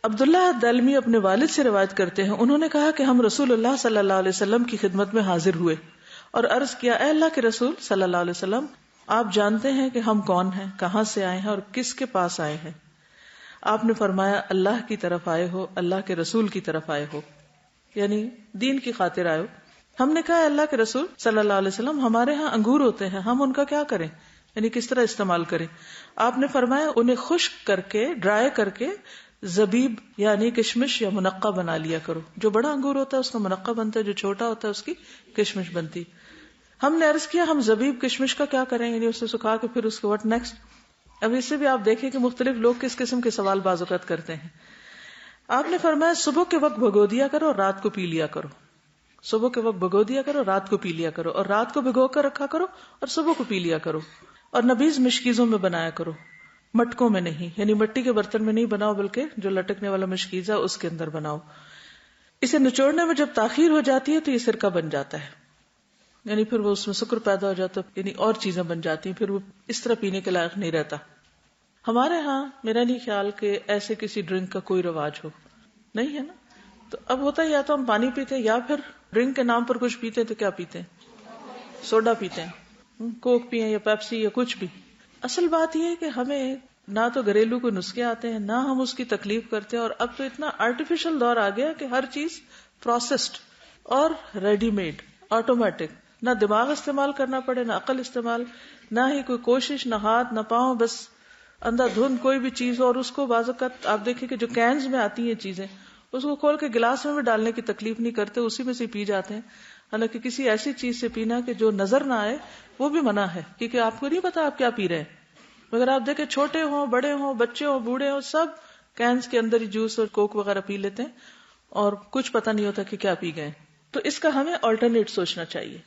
عبداللہ الدلمی اپنے والد سے روایت کرتے ہیں، انہوں نے کہا کہ ہم رسول اللہ صلی اللہ علیہ وسلم کی خدمت میں حاضر ہوئے اور عرض کیا، اے اللہ کے رسول صلی اللہ علیہ وسلم، آپ جانتے ہیں کہ ہم کون ہیں، کہاں سے آئے ہیں اور کس کے پاس آئے ہیں؟ آپ نے فرمایا، اللہ کی طرف آئے ہو، اللہ کے رسول کی طرف آئے ہو، یعنی دین کی خاطر آئے ہو۔ ہم نے کہا، اللہ کے رسول صلی اللہ علیہ وسلم، ہمارے ہاں انگور ہوتے ہیں، ہم ان کا کیا کریں، یعنی کس طرح استعمال کریں؟ آپ نے فرمایا، انہیں خشک کر کے، ڈرائی کر کے زبیب یعنی کشمش یا منقع بنا لیا کرو۔ جو بڑا انگور ہوتا ہے اس کا منقع بنتا ہے، جو چھوٹا ہوتا ہے اس کی کشمش بنتی۔ ہم نے عرض کیا، ہم زبیب کشمش کا کیا کریں، یعنی اسے سکھا کے پھر اس کے واٹ نیکسٹ؟ اب اس سے بھی آپ دیکھیں کہ مختلف لوگ کس قسم کے سوال بعض اوقات کرتے ہیں۔ آپ نے فرمایا، صبح کے وقت بھگو دیا کرو اور رات کو پی لیا کرو۔ صبح کے وقت بھگو دیا کرو، رات کو پی لیا کرو، اور رات کو بھگو کر رکھا کرو اور صبح کو پی لیا کرو۔ اور نبیذ مشکیزوں میں بنایا کرو، مٹکوں میں نہیں، یعنی مٹی کے برتن میں نہیں بناؤ، بلکہ جو لٹکنے والا مشکیزہ اس کے اندر بناؤ۔ اسے نچوڑنے میں جب تاخیر ہو جاتی ہے تو یہ سرکہ بن جاتا ہے، یعنی پھر وہ اس میں سکر پیدا ہو جاتا ہے، یعنی اور چیزیں بن جاتی ہیں، پھر وہ اس طرح پینے کے لائق نہیں رہتا۔ ہمارے ہاں میرا نہیں خیال کہ ایسے کسی ڈرنک کا کوئی رواج ہو، نہیں ہے نا۔ تو اب ہوتا ہے یا تو ہم پانی پیتے ہیں یا پھر ڈرنک کے نام پر کچھ پیتے ہیں، تو کیا پیتے ہیں؟ سوڈا پیتے ہیں، کوک پیئیں یا پیپسی یا کچھ بھی۔ اصل بات یہ ہے کہ ہمیں نہ تو گھریلو کوئی نسخے آتے ہیں، نہ ہم اس کی تکلیف کرتے ہیں، اور اب تو اتنا آرٹیفیشل دور آ گیا کہ ہر چیز پروسیسڈ اور ریڈی میڈ، آٹومیٹک، نہ دماغ استعمال کرنا پڑے، نہ عقل استعمال، نہ ہی کوئی کوشش، نہ ہاتھ نہ پاؤں، بس اندھا دھند کوئی بھی چیز ہو۔ اور اس کو بعض اوقات آپ دیکھیں کہ جو کینز میں آتی ہیں چیزیں، اس کو کھول کے گلاس میں بھی ڈالنے کی تکلیف نہیں کرتے، اسی میں سے پی جاتے ہیں۔ حالانکہ کسی ایسی چیز سے پینا کہ جو نظر نہ آئے وہ بھی منع ہے، کیونکہ آپ کو نہیں پتا آپ کیا پی رہے ہیں۔ مگر آپ دیکھیں چھوٹے ہوں، بڑے ہوں، بچے ہوں، بوڑھے ہوں، سب کینز کے اندر ہی جوس اور کوک وغیرہ پی لیتے ہیں اور کچھ پتہ نہیں ہوتا کہ کیا پی گئے۔ تو اس کا ہمیں آلٹرنیٹ سوچنا چاہیے